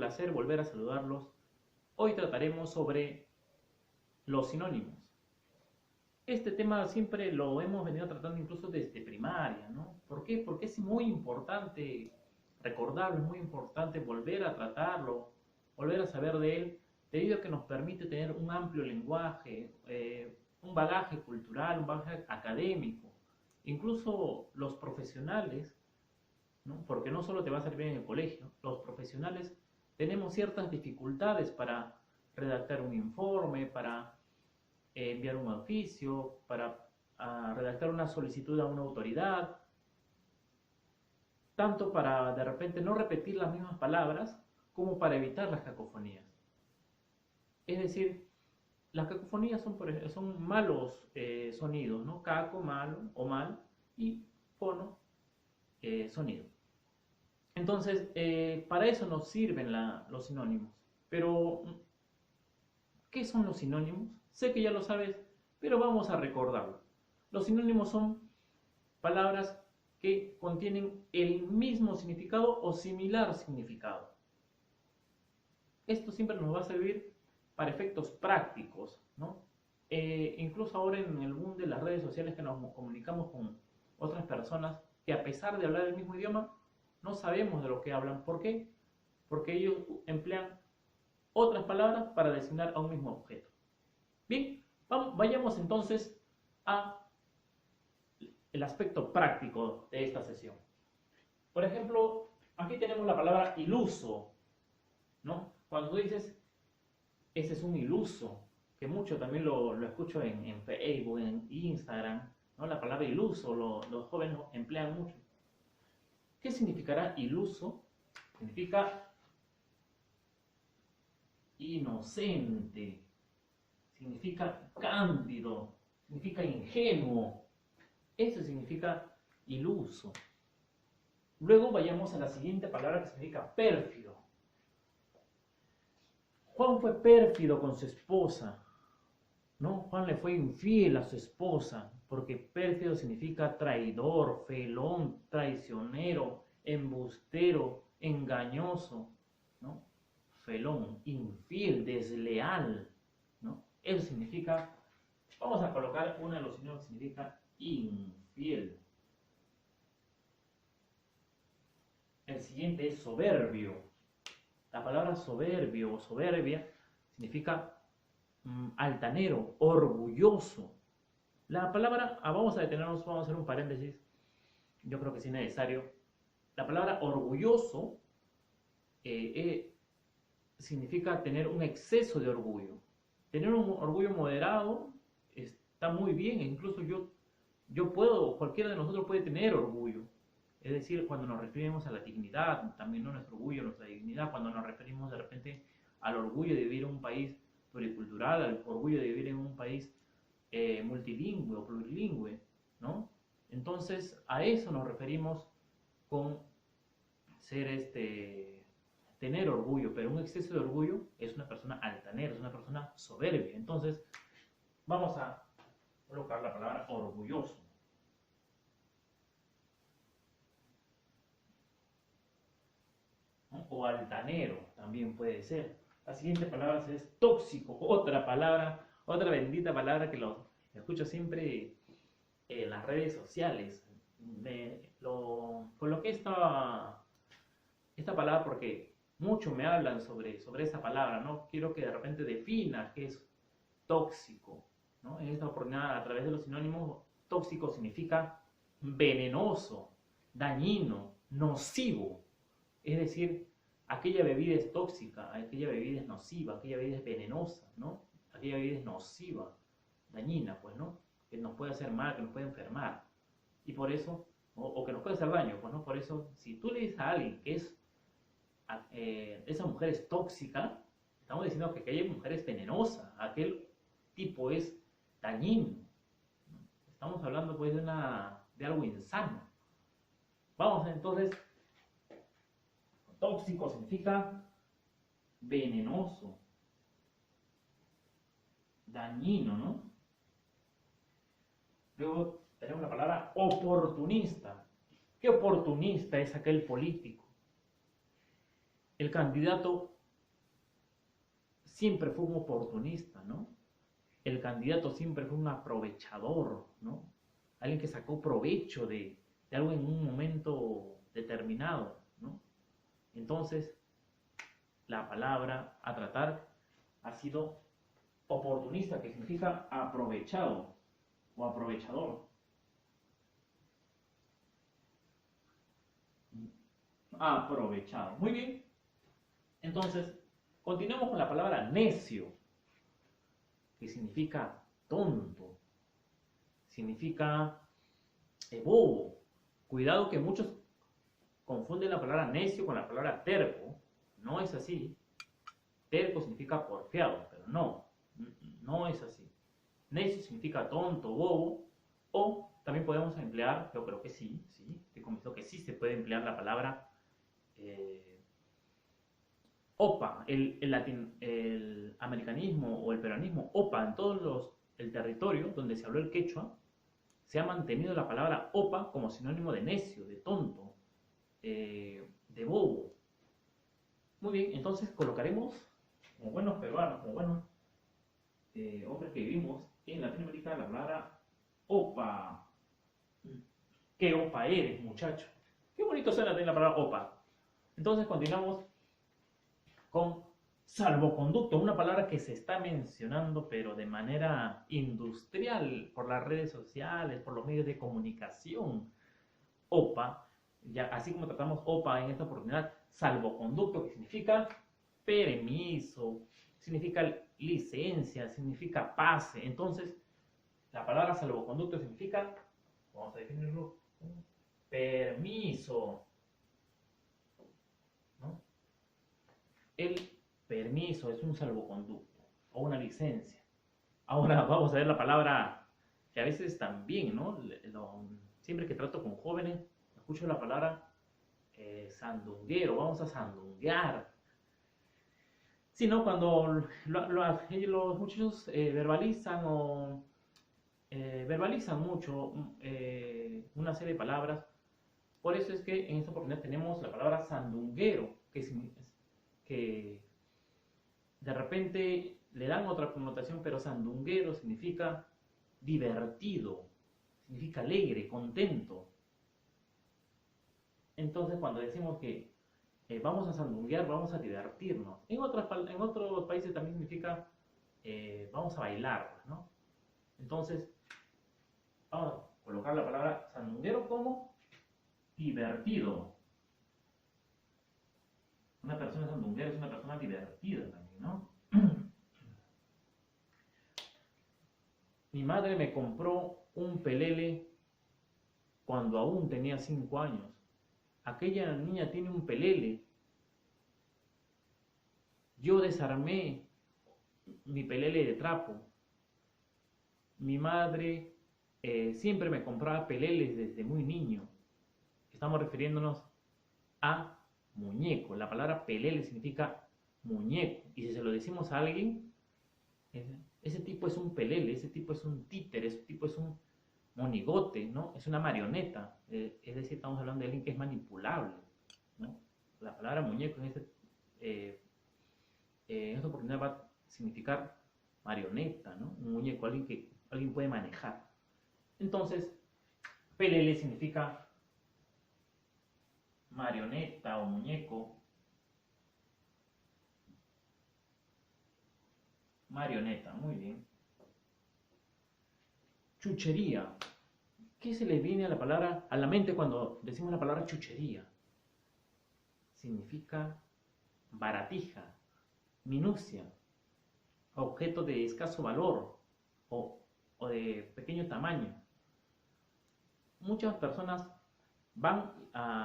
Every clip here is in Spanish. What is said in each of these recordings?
placer volver a saludarlos. Hoy trataremos sobre los sinónimos. Este tema siempre lo hemos venido tratando incluso desde primaria, ¿no? ¿Por qué? Porque es muy importante recordarlo, es muy importante volver a tratarlo, volver a saber de él, debido a que nos permite tener un amplio lenguaje, un bagaje cultural, un bagaje académico. Incluso los profesionales, ¿no? Porque no solo te va a servir en el colegio, los profesionales tenemos ciertas dificultades para redactar un informe, para enviar un oficio, para redactar una solicitud a una autoridad, tanto para de repente no repetir las mismas palabras como para evitar las cacofonías. Es decir, las cacofonías son malos sonidos, ¿no? Caco, malo o mal, y fono, sonido. Entonces, para eso nos sirven los sinónimos. Pero, ¿qué son los sinónimos? Sé que ya lo sabes, pero vamos a recordarlo. Los sinónimos son palabras que contienen el mismo significado o similar significado. Esto siempre nos va a servir para efectos prácticos, ¿no? Incluso ahora en el boom de las redes sociales, que nos comunicamos con otras personas que, a pesar de hablar el mismo idioma, no sabemos de lo que hablan. ¿Por qué? Porque ellos emplean otras palabras para designar a un mismo objeto. Bien, vayamos entonces al aspecto práctico de esta sesión. Por ejemplo, aquí tenemos la palabra iluso, ¿no? Cuando tú dices, ese es un iluso, que mucho también lo escucho en Facebook, en Instagram, ¿no? La palabra iluso, los jóvenes emplean mucho. ¿Qué significará iluso? Significa inocente, significa cándido, significa ingenuo. Eso significa iluso. Luego vayamos a la siguiente palabra, que significa pérfido. Juan fue pérfido con su esposa, ¿no? Juan le fue infiel a su esposa, porque pérfido significa traidor, felón, traicionero, embustero, engañoso, ¿no? Felón, infiel, desleal, ¿no? Eso significa, vamos a colocar uno de los sinónimos que significa infiel. El siguiente es soberbio. La palabra soberbio o soberbia significa altanero, orgulloso. La palabra, vamos a detenernos, vamos a hacer un paréntesis, yo creo que sí es necesario. La palabra orgulloso significa tener un exceso de orgullo. Tener un orgullo moderado está muy bien, incluso cualquiera de nosotros puede tener orgullo. Es decir, cuando nos referimos a la dignidad, también no nuestro orgullo, nuestra dignidad, cuando nos referimos de repente al orgullo de vivir en un país pluricultural, al orgullo de vivir en un país multilingüe o plurilingüe, ¿no? Entonces, a eso nos referimos con tener orgullo, pero un exceso de orgullo es una persona altanera, es una persona soberbia. Entonces, vamos a colocar la palabra orgulloso. ¿No? O altanero también puede ser. La siguiente palabra es tóxico, otra palabra, otra bendita palabra que lo escucho siempre en las redes sociales. Coloqué esta palabra porque mucho me hablan sobre esa palabra, ¿no? Quiero que de repente defina qué es tóxico, ¿no? En esta oportunidad, a través de los sinónimos, tóxico significa venenoso, dañino, nocivo. Es decir, aquella bebida es tóxica, aquella bebida es nociva, aquella bebida es venenosa, ¿no? Aquella bebida es nociva, dañina, pues, ¿no? Que nos puede hacer mal, que nos puede enfermar. Y por eso, o que nos puede hacer daño, pues, ¿no? Por eso, si tú le dices a alguien que esa mujer es tóxica, estamos diciendo que aquella mujer es venenosa, aquel tipo es dañino. Estamos hablando, pues, de algo insano. Vamos, entonces, tóxico significa venenoso, dañino, ¿no? Luego tenemos la palabra oportunista. ¿Qué oportunista es aquel político? El candidato siempre fue un oportunista, ¿no? El candidato siempre fue un aprovechador, ¿no? Alguien que sacó provecho de algo en un momento determinado, ¿no? Entonces, la palabra a tratar ha sido oportunista, que significa aprovechado o aprovechador. Aprovechado. Muy bien. Entonces, continuemos con la palabra necio, que significa tonto, significa bobo. Cuidado que muchos confunden la palabra necio con la palabra terco. No es así. Terco significa porfiado, pero no es así. Necio significa tonto, bobo, o también podemos emplear, yo creo que sí, estoy convencido que sí se puede emplear la palabra OPA, el americanismo o el peruanismo, OPA, en el territorio donde se habló el quechua, se ha mantenido la palabra OPA como sinónimo de necio, de tonto, de bobo. Muy bien, entonces colocaremos, como buenos peruanos, como buenos hombres que vivimos en Latinoamérica, la palabra OPA. ¿Qué OPA eres, muchacho? Qué bonito suena tener la palabra OPA. Entonces continuamos con salvoconducto, una palabra que se está mencionando pero de manera industrial por las redes sociales, por los medios de comunicación. OPA, ya, así como tratamos OPA en esta oportunidad, salvoconducto, que significa permiso, significa licencia, significa pase. Entonces, la palabra salvoconducto significa, vamos a definirlo, permiso, ¿no? El permiso es un salvoconducto o una licencia. Ahora vamos a ver la palabra que a veces también, ¿no? Siempre que trato con jóvenes, escucho la palabra sandunguero, vamos a sandunguear. Sino cuando los muchachos verbalizan mucho una serie de palabras. Por eso es que en esta oportunidad tenemos la palabra sandunguero, que de repente le dan otra connotación, pero sandunguero significa divertido, significa alegre, contento. Entonces, cuando decimos que vamos a sandunguear, vamos a divertirnos, en otros países también significa vamos a bailar, ¿no? Entonces, vamos a colocar la palabra sandunguero como divertido. Una persona sandunguera es una persona divertida también, ¿no? Mi madre me compró un pelele cuando aún tenía 5 años. Aquella niña tiene un pelele. Yo desarmé mi pelele de trapo. Mi madre siempre me compraba peleles desde muy niño. Estamos refiriéndonos a muñeco. La palabra pelele significa muñeco. Y si se lo decimos a alguien, ese tipo es un pelele, ese tipo es un títere, ese tipo es un monigote, ¿no? Es una marioneta. Es decir, estamos hablando de alguien que es manipulable, ¿no? La palabra muñeco en esta oportunidad va a significar marioneta, ¿no? Un muñeco, alguien que alguien puede manejar. Entonces, pelele significa marioneta o muñeco. Marioneta, muy bien. Chuchería. ¿Qué se le viene a la mente cuando decimos la palabra chuchería? Significa baratija, minucia, objeto de escaso valor o de pequeño tamaño. Muchas personas van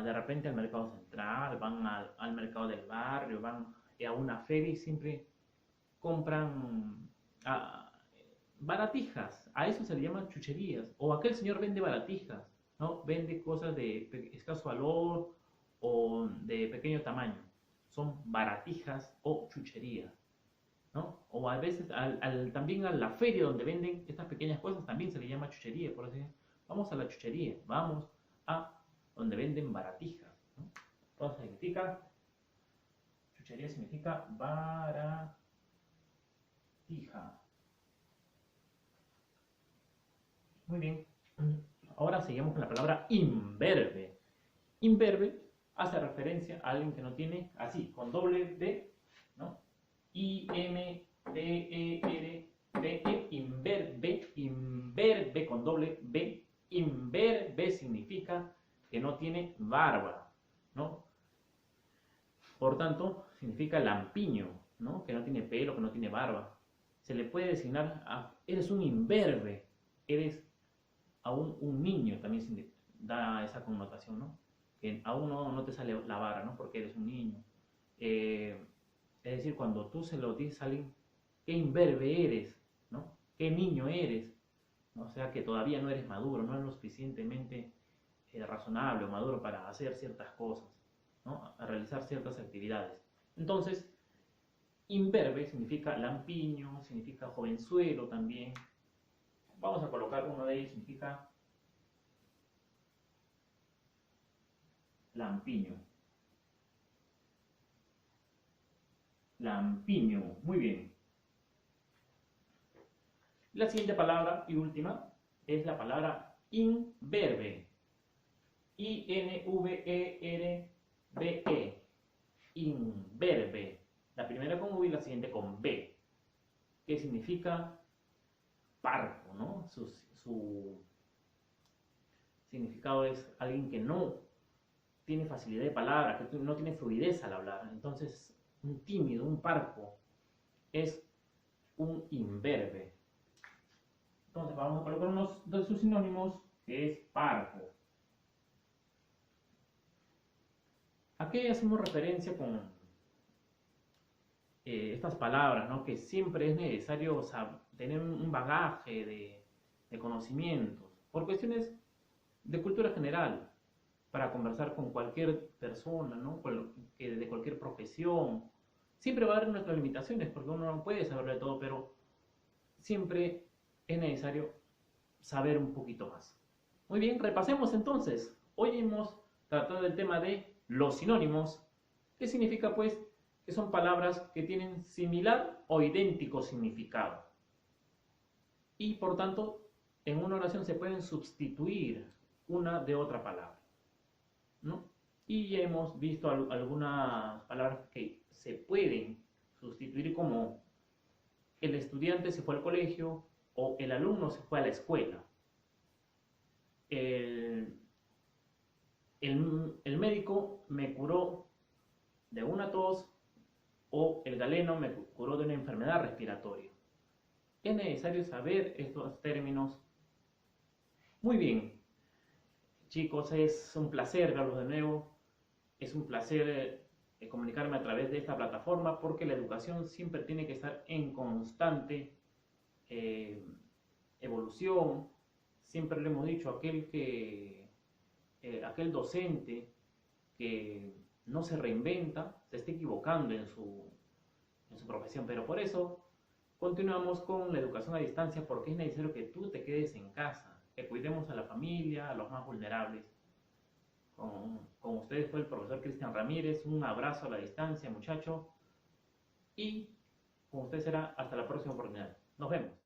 de repente al mercado central, van al mercado del barrio, van a una feria y siempre compran baratijas. A eso se le llama chucherías. O aquel señor vende baratijas, ¿no? Vende cosas de escaso valor o de pequeño tamaño. Son baratijas o chucherías, ¿no? O a veces también a la feria donde venden estas pequeñas cosas también se le llama chuchería. Por así decirlo. Vamos a la chuchería, vamos a donde venden baratijas, ¿no? Entonces significa, chuchería significa baratija. tija. Muy bien. Ahora seguimos con la palabra imberbe. Imberbe hace referencia a alguien que no tiene, así, con doble B, ¿no? I-M-B-E-R-B-E, imberbe, imberbe con doble B. Imberbe significa que no tiene barba, ¿no? Por tanto, significa lampiño, ¿no? Que no tiene pelo, que no tiene barba. Se le puede designar a, eres un imberbe, eres aún un niño, también da esa connotación, ¿no? Que aún no te sale la barba, ¿no? Porque eres un niño. Es decir, cuando tú se lo dices a alguien, qué imberbe eres, ¿no? Qué niño eres, ¿no? O sea que todavía no eres maduro, no eres lo suficientemente razonable o maduro para hacer ciertas cosas, ¿no? A realizar ciertas actividades. Entonces, imberbe significa lampiño, significa jovenzuelo también. Vamos a colocar uno de ellos, significa lampiño. Lampiño, muy bien. La siguiente palabra y última es la palabra imberbe. I-N-V-E-R-B-E. Imberbe. La primera con V y la siguiente con B. Que significa parco, ¿no? Su significado es alguien que no tiene facilidad de palabra, que no tiene fluidez al hablar. Entonces, un tímido, un parco, es un imberbe. Entonces, vamos a colocar unos de sus sinónimos, que es parco. ¿A qué hacemos referencia con estas palabras, ¿no? Que siempre es necesario tener un bagaje de conocimientos, por cuestiones de cultura general, para conversar con cualquier persona, ¿no? De cualquier profesión. Siempre va a haber nuestras limitaciones, porque uno no puede saber de todo, pero siempre es necesario saber un poquito más. Muy bien, repasemos entonces. Hoy hemos tratado el tema de los sinónimos. ¿Qué significa, pues? Que son palabras que tienen similar o idéntico significado. Y por tanto, en una oración se pueden sustituir una de otra palabra, ¿no? Y ya hemos visto algunas palabras que se pueden sustituir, como el estudiante se fue al colegio o el alumno se fue a la escuela. El médico me curó de una tos, o el galeno me curó de una enfermedad respiratoria. Es necesario saber estos términos. Muy bien, chicos, es un placer verlos de nuevo. Es un placer comunicarme a través de esta plataforma, porque la educación siempre tiene que estar en constante evolución. Siempre le hemos dicho, aquel docente que no se reinventa, se está equivocando en su profesión. Pero por eso continuamos con la educación a distancia, porque es necesario que tú te quedes en casa, que cuidemos a la familia, a los más vulnerables. Con ustedes fue el profesor Cristian Ramírez. Un abrazo a la distancia, muchachos. Y con ustedes será hasta la próxima oportunidad. Nos vemos.